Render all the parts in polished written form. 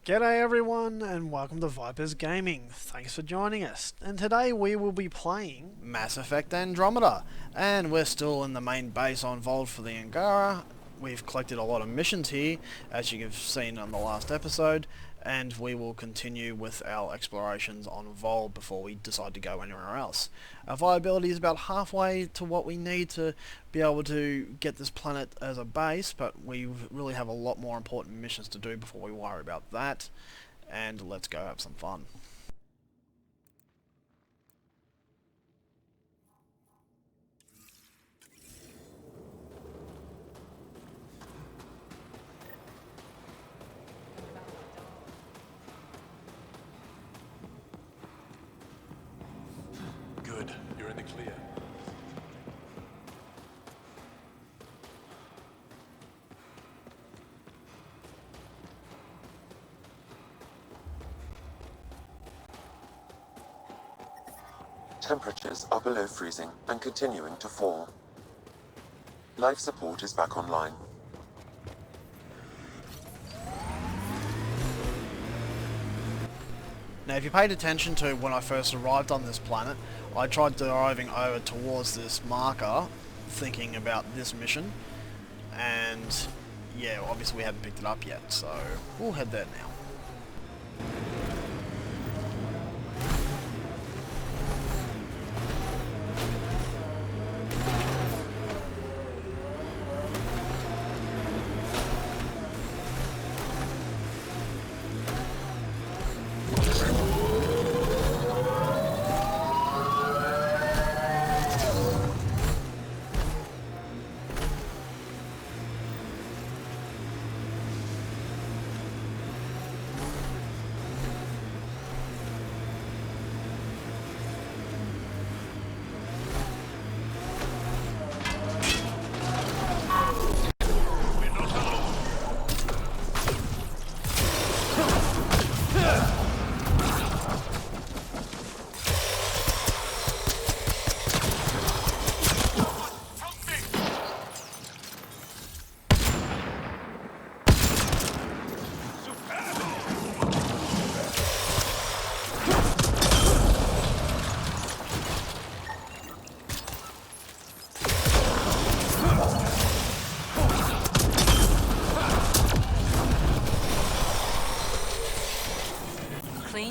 G'day everyone and welcome to Vipers Gaming. Thanks for joining us. And today we will be playing Mass Effect Andromeda. And we're still in the main base on Voeld for the Angara. We've collected a lot of missions here, as you've seen on the last episode. And we will continue with our explorations on Voeld before we decide to go anywhere else. Our viability is about halfway to what we need to be able to get this planet as a base, but we really have a lot more important missions to do before we worry about that. And let's go have some fun. Good. You're in the clear. Temperatures are below freezing and continuing to fall. Life support is back online. Now, if you paid attention to when I first arrived on this planet, I tried driving over towards this marker, thinking about this mission, and yeah, obviously we hadn't picked it up yet, so we'll head there now.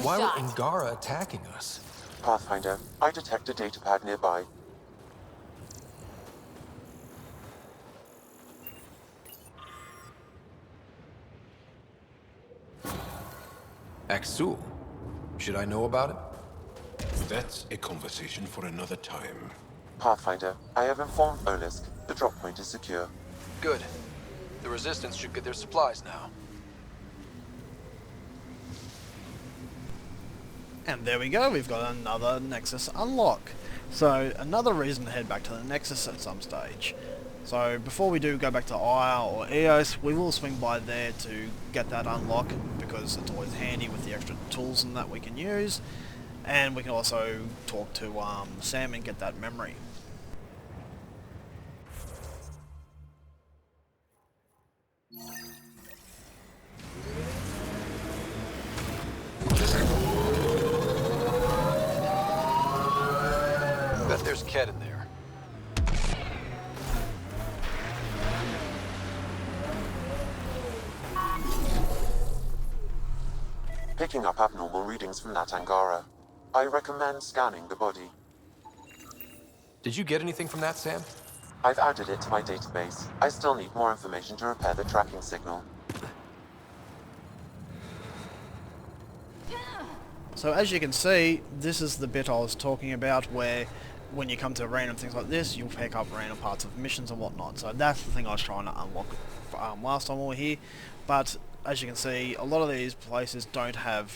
Why were Angara attacking us? Pathfinder, I detect a datapad nearby. Axul. Should I know about it? That's a conversation for another time. Pathfinder, I have informed Olisk. The drop point is secure. Good. The Resistance should get their supplies now. And there we go, we've got another Nexus unlock. So, another reason to head back to the Nexus at some stage. So, before we do go back to IR or EOS, we will swing by there to get that unlock, because it's always handy with the extra tools and that we can use. And we can also talk to Sam and get that memory. Bet there's Kett in there. Picking up abnormal readings from that Angara. I recommend scanning the body. Did you get anything from that, Sam? I've added it to my database. I still need more information to repair the tracking signal. So as you can see, this is the bit I was talking about where when you come to random things like this, you'll pick up random parts of missions and whatnot. So that's the thing I was trying to unlock last time we were here. But as you can see, a lot of these places don't have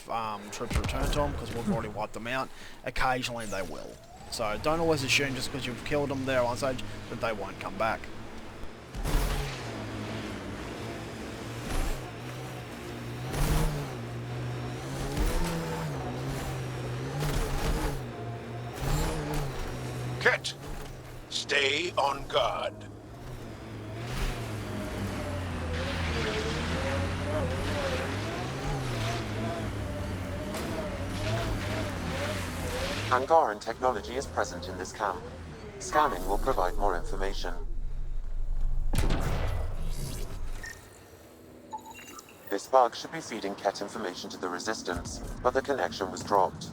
troops return to them because we've already wiped them out. Occasionally they will. So don't always assume just because you've killed them there on stage that they won't come back. Kett, stay on guard. Angaran technology is present in this camp. Scanning will provide more information. This bug should be feeding Kett information to the Resistance, but the connection was dropped.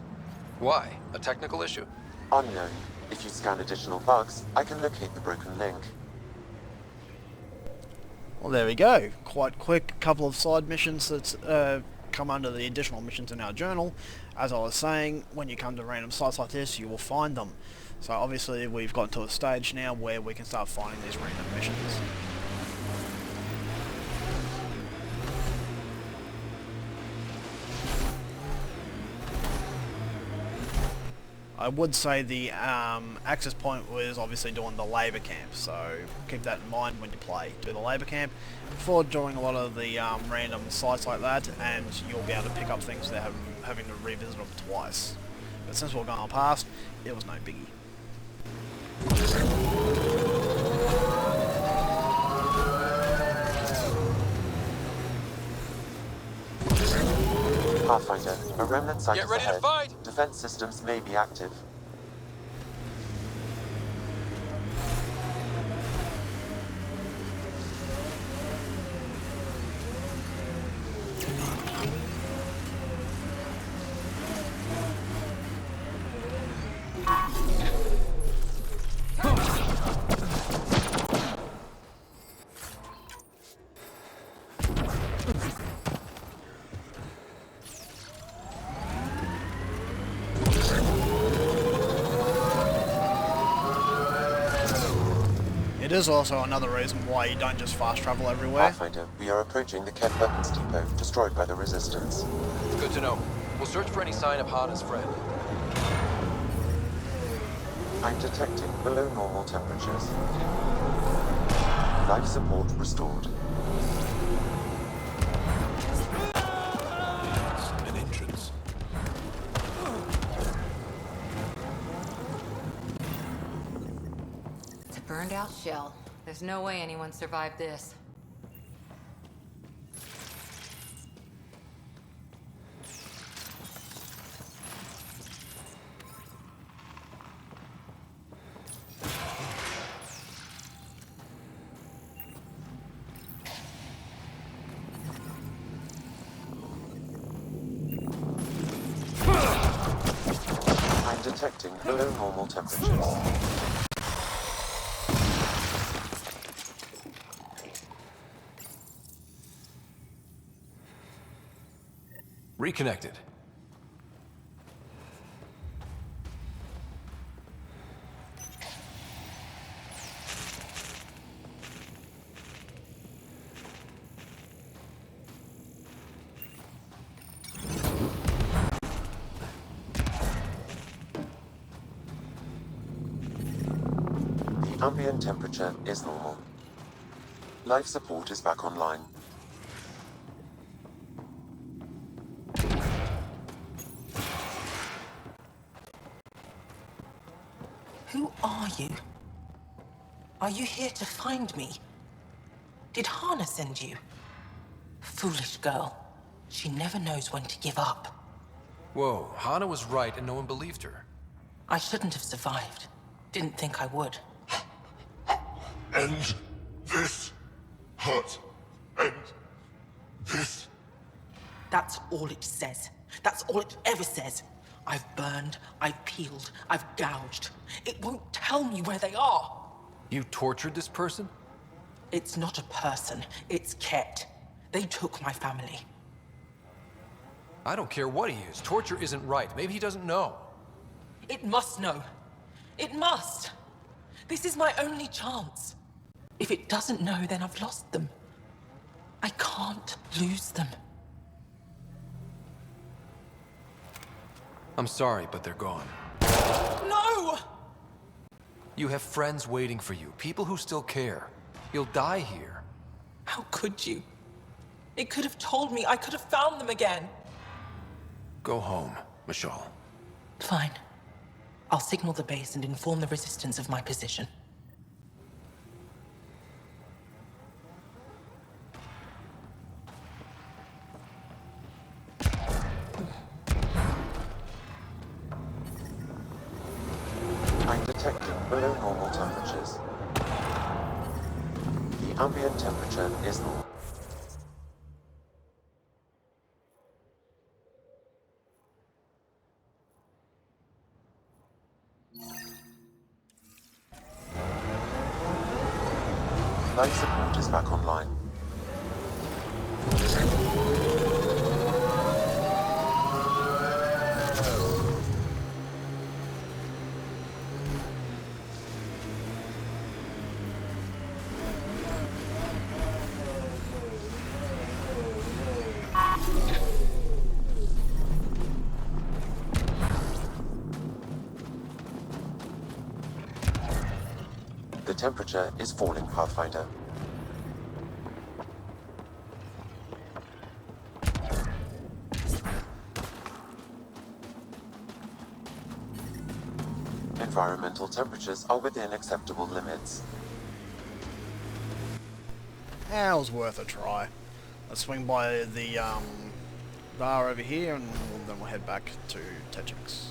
Why? A technical issue? Unknown. If you scan additional bugs, I can locate the broken link. Well, there we go. Quite quick. Couple of side missions that come under the additional missions in our journal. As I was saying, when you come to random sites like this, you will find them. So obviously we've got to a stage now where we can start finding these random missions. I would say the access point was obviously doing the labour camp, so keep that in mind when you play. Do the labour camp before doing a lot of the random sites like that, and you'll be able to pick up things without having to revisit them twice. But since we're going past, it was no biggie. Pathfinder, a remnant site Get is ready to ahead. fight! Defense systems may be active. It is also another reason why you don't just fast travel everywhere. Pathfinder, we are approaching the Kett weapons depot, destroyed by the Resistance. Good to know. We'll search for any sign of Hana's friend. I'm detecting below normal temperatures. Life support restored. An entrance. It's a burned out shell. There's no way anyone survived this. I'm detecting below normal temperatures. Reconnected. The ambient temperature is normal. Life support is back online. Who are you? Are you here to find me? Did Hana send you? Foolish girl. She never knows when to give up. Whoa, Hana was right and no one believed her. I shouldn't have survived. Didn't think I would. End this hurt. End this. That's all it says. That's all it ever says. I've burned, I've peeled, I've gouged. It won't tell me where they are. You tortured this person? It's not a person, it's Kett. They took my family. I don't care what he is. Torture isn't right. Maybe he doesn't know. It must know. It must. This is my only chance. If it doesn't know, then I've lost them. I can't lose them. I'm sorry, but they're gone. No! You have friends waiting for you, people who still care. You'll die here. How could you? It could have told me. I could have found them again. Go home, Michal. Fine. I'll signal the base and inform the Resistance of my position. temperatures. The ambient temperature is normal. Life support is back online. The temperature is falling, Pathfinder. Environmental temperatures are within acceptable limits. Yeah, it was worth a try. Let's swing by the bar over here and then we'll head back to Tetrix.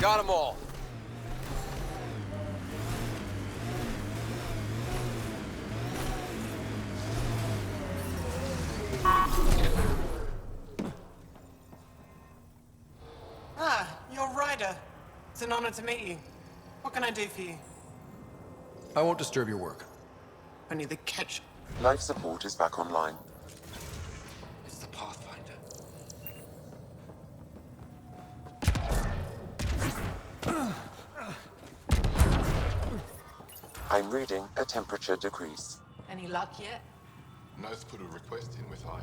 Got them all. Ah, you're Ryder. It's an honor to meet you. What can I do for you? I won't disturb your work. Only the catch. Life support is back online. It's the Pathfinder. I'm reading a temperature decrease. Any luck yet? No's put a request in with Aya.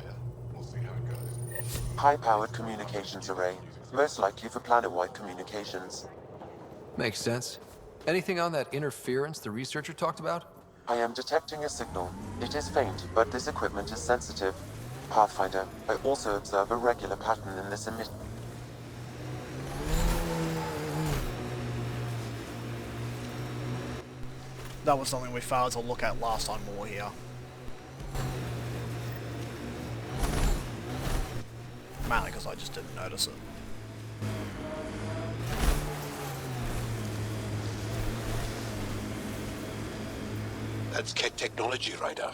We'll see how it goes. High-powered communications array, most likely for planet-wide communications. Makes sense. Anything on that interference the researcher talked about? I am detecting a signal. It is faint, but this equipment is sensitive. Pathfinder, I also observe a regular pattern in this emission. That was something we failed to look at last time we were here. Mainly because I just didn't notice it. That's Kett technology, Ryder.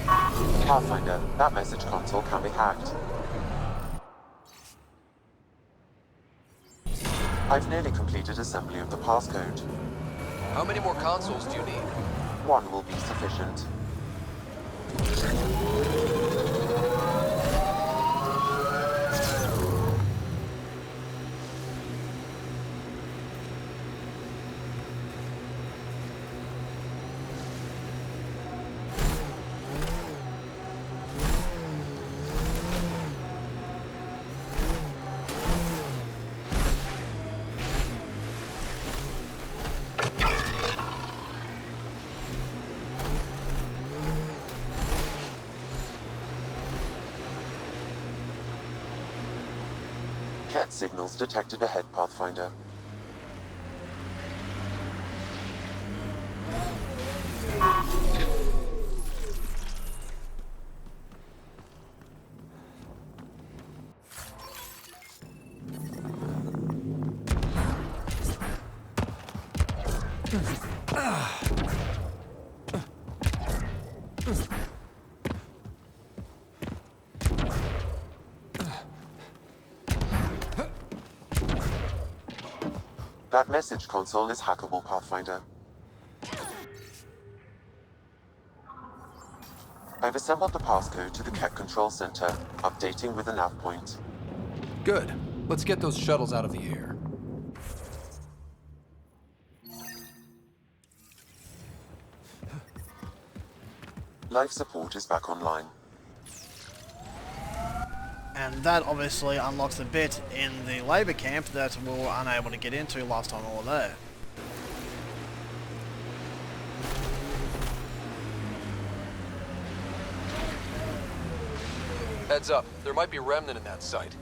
Pathfinder, that message console can be hacked. I've nearly completed assembly of the passcode. How many more consoles do you need? One will be sufficient. Kett signals detected ahead, Pathfinder. That message console is hackable, Pathfinder. I've assembled the passcode to the Kett control center, updating with a nav point. Good. Let's get those shuttles out of the air. Life support is back online. And that obviously unlocks the bit in the labour camp that we were unable to get into last time we were there. Heads up, there might be remnant in that site.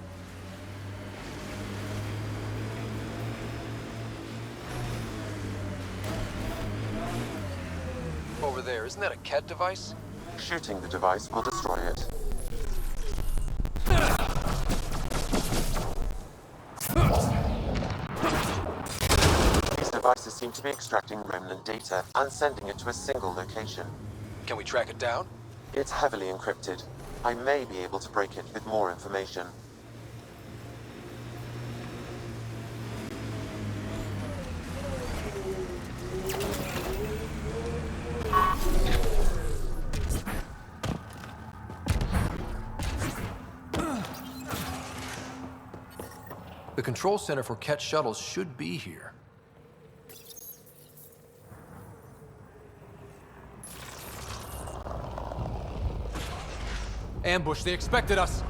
Over there, isn't that a Kett device? Shooting the device will destroy it. devices seem to be extracting remnant data and sending it to a single location. Can we track it down? It's heavily encrypted. I may be able to break it with more information. The control center for Kett shuttles should be here. Ambush, they expected us!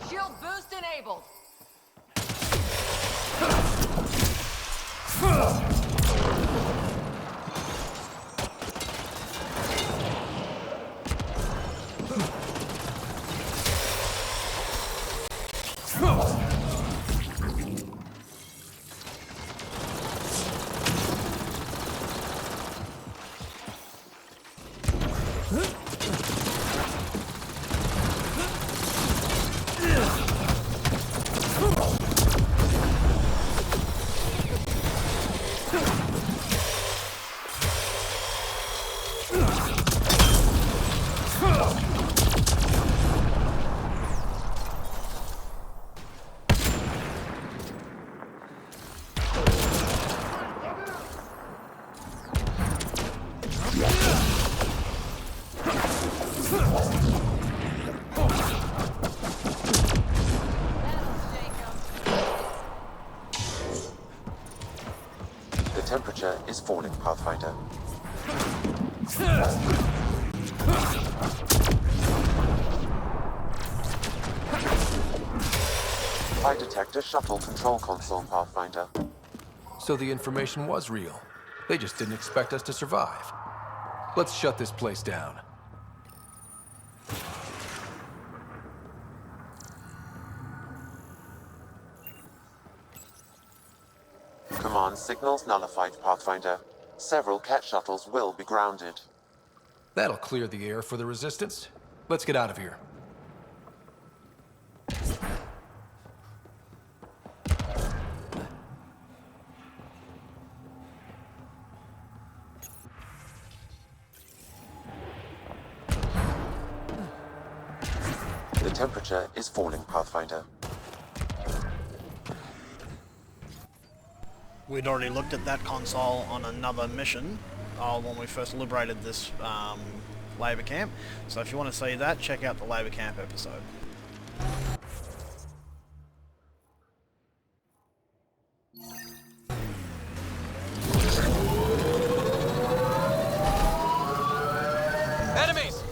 Shield boost enabled. The temperature is falling, Pathfinder. I detect a shuttle control console, Pathfinder. So the information was real. They just didn't expect us to survive. Let's shut this place down. Command signals nullified, Pathfinder. Several Kett shuttles will be grounded. That'll clear the air for the resistance. Let's get out of here. The temperature is falling, Pathfinder. We'd already looked at that console on another mission when we first liberated this labour camp. So if you want to see that, check out the labour camp episode. Enemies!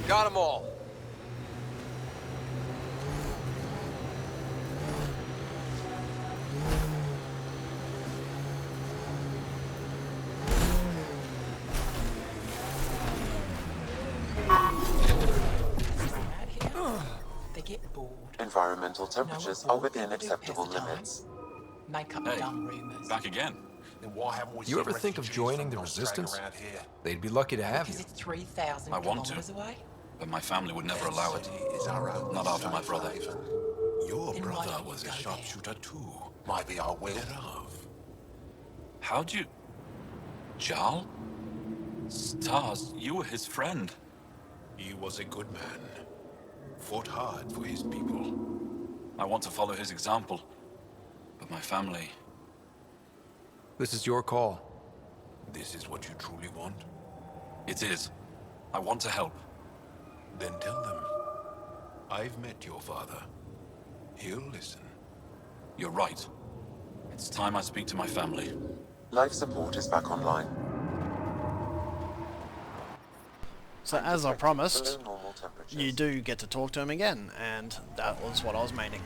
Got them all. They get bored. Environmental temperatures are within acceptable limits. Make up Hey, dumb rumors. back again. Then why haven't we You seen ever think of refugees joining from the Nostra resistance? around here? They'd be lucky to have you. Because it's 3,000 I want to. kilometers away. But my family would never allow it. Is our own Not after my safe brother. haven. Your Then why brother don't you was a go there? sharpshooter too. Might be our way of. How'd you... Jarl? Stars, you were his friend. He was a good man. fought hard for his people. I want to follow his example. But my family... This is your call. This is what you truly want? It is. I want to help. Then tell them. I've met your father. He'll listen. You're right. It's time I speak to my family. Life support is back online. So as I promised, Below normal temperatures. you do get to talk to him again, and that was what I was meaning.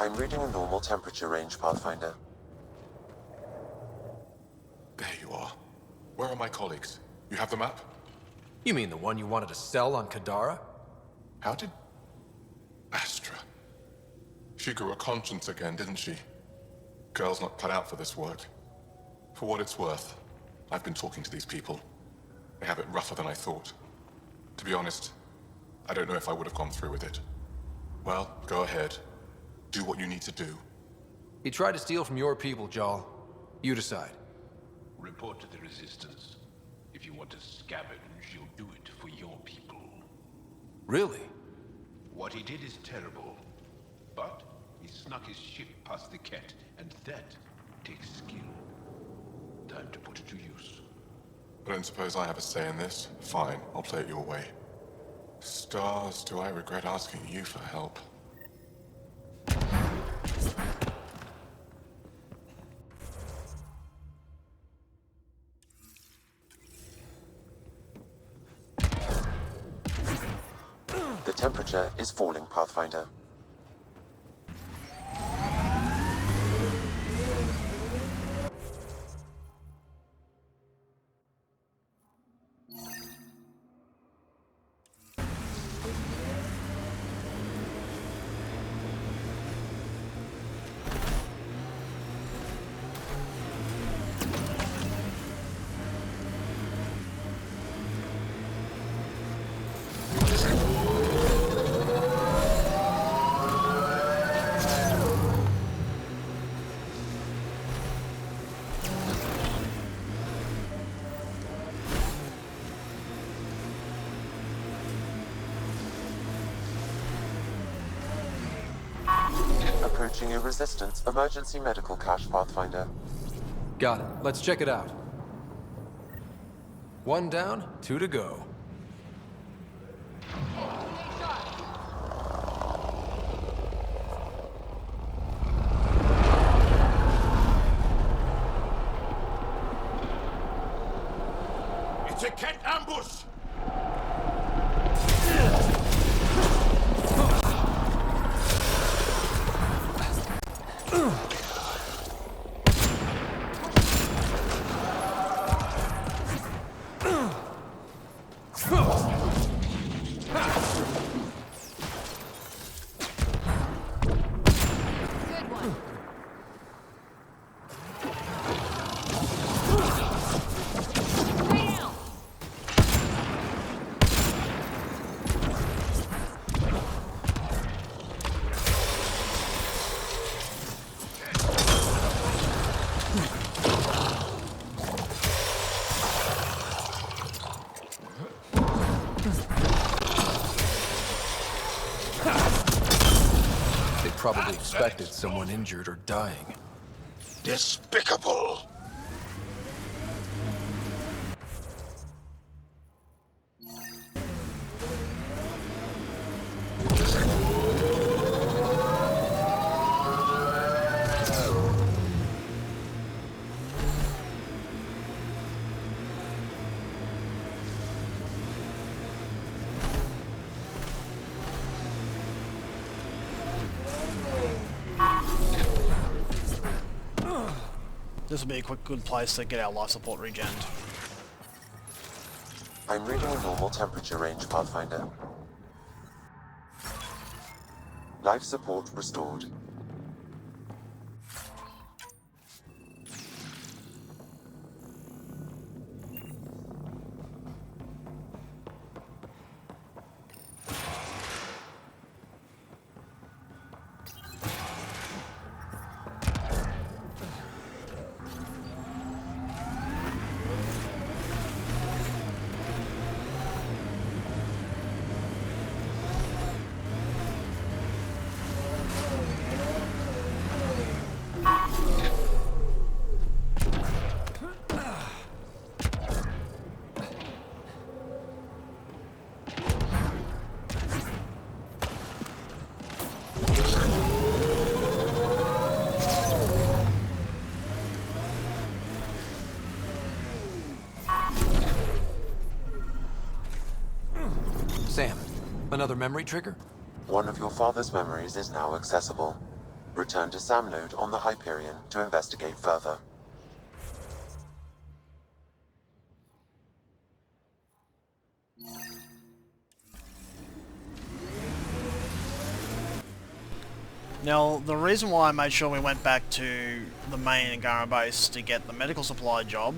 I'm reading a normal temperature range, Pathfinder. There you are. Where are my colleagues? You have the map? You mean the one you wanted to sell on Kadara? How did... Astra. She grew a conscience again, didn't she? Girl's not cut out for this work. For what it's worth, I've been talking to these people. They have it rougher than I thought. To be honest, I don't know if I would have gone through with it. Well, go ahead. Do what you need to do. He tried to steal from your people, Jarl. You decide. Report to the Resistance. If you want to scavenge, you'll do it for your people. Really? What he did is terrible. But he snuck his ship past the Kett, and that takes skill. Time to put it to use. I don't suppose I have a say in this. Fine, I'll play it your way. Stars, do I regret asking you for help? The temperature is falling, Pathfinder. Approaching a Resistance emergency medical cache, Pathfinder. Got it. Let's check it out. 1 down, 2 to go. It's a Kett ambush! Good one. Way out. They probably expected someone injured or dying. Despicable! This will be a good place to get our life support regened. I'm reading a normal temperature range, Pathfinder. Life support restored. Another memory trigger? One of your father's memories is now accessible. Return to Sam Node on the Hyperion to investigate further. Now, the reason why I made sure we went back to the main Angara base to get the medical supply job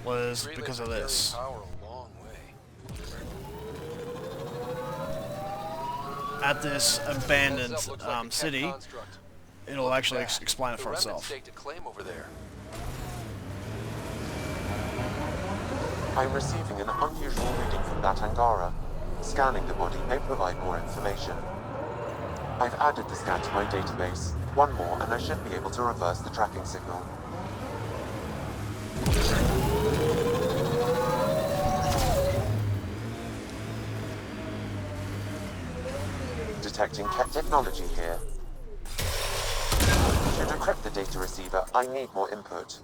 was because of this. At this abandoned city, it'll actually explain it for itself. I'm receiving an unusual reading from that Angara. Scanning the body may provide more information. I've added the scan to my database. One more and I should be able to reverse the tracking signal. Detecting Kett technology here. To decrypt the data receiver, I need more input.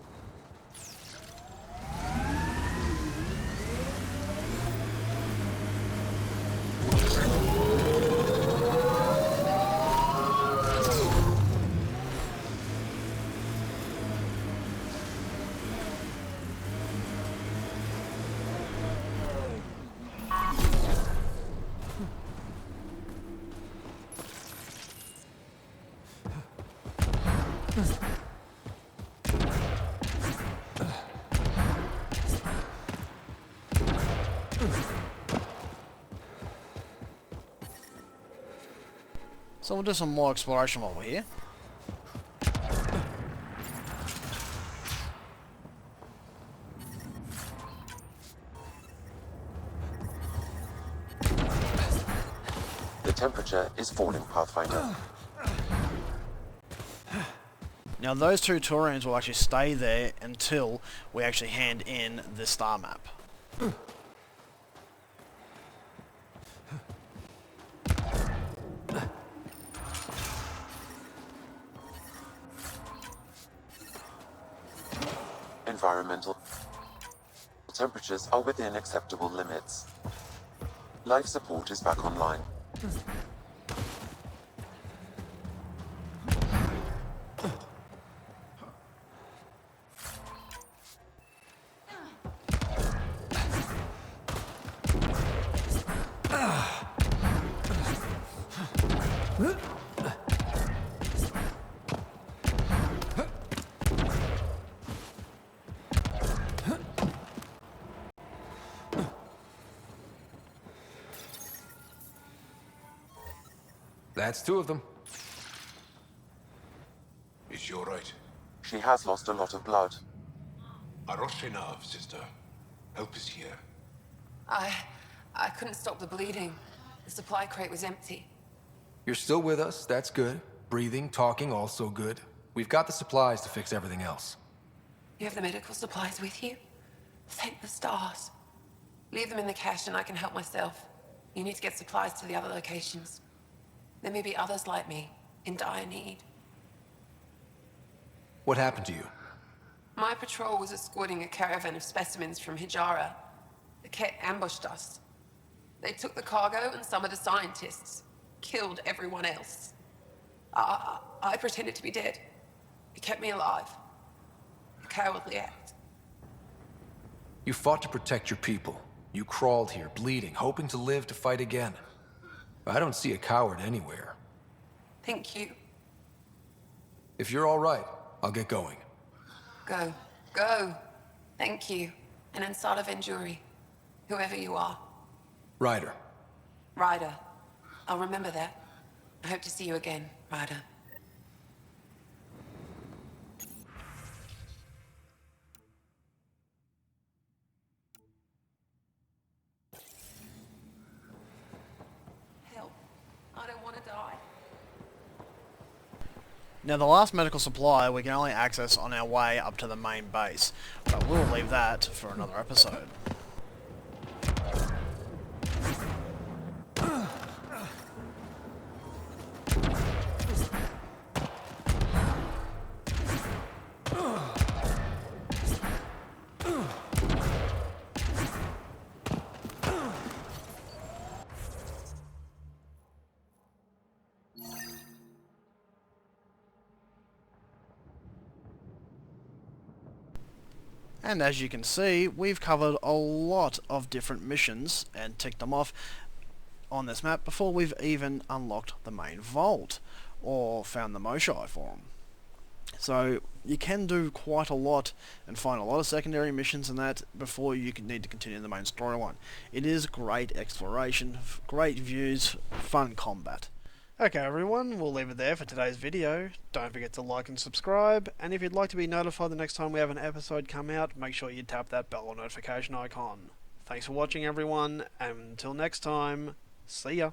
So we'll do some more exploration while we're here. The temperature is falling, Pathfinder. Now those two Taurians will actually stay there until we actually hand in the star map. Environmental temperatures are within acceptable limits. Life support is back online. That's two of them. Is she all right? She has lost a lot of blood. Aroshenav, sister. Help is here. I couldn't stop the bleeding. The supply crate was empty. You're still with us, that's good. Breathing, talking, also good. We've got the supplies to fix everything else. You have the medical supplies with you? Thank the stars. Leave them in the cache and I can help myself. You need to get supplies to the other locations. There may be others like me, in dire need. What happened to you? My patrol was escorting a caravan of specimens from Hijara. The Kett ambushed us. They took the cargo and some of the scientists. Killed everyone else. I pretended to be dead. It kept me alive. A cowardly act. You fought to protect your people. You crawled here, bleeding, hoping to live to fight again. I don't see a coward anywhere. Thank you. If you're all right, I'll get going. Go. Go. Thank you. And Ansata Venjuri. Whoever you are. Ryder. Ryder. I'll remember that. I hope to see you again, Ryder. Help. I don't want to die. Now the last medical supply we can only access on our way up to the main base, but we'll leave that for another episode. And as you can see, we've covered a lot of different missions and ticked them off on this map before we've even unlocked the main vault or found the Moshai for them. So you can do quite a lot and find a lot of secondary missions and that before you need to continue the main storyline. It is great exploration, great views, fun combat. Okay everyone, we'll leave it there for today's video. Don't forget to like and subscribe, and if you'd like to be notified the next time we have an episode come out, make sure you tap that bell or notification icon. Thanks for watching everyone, and until next time, see ya!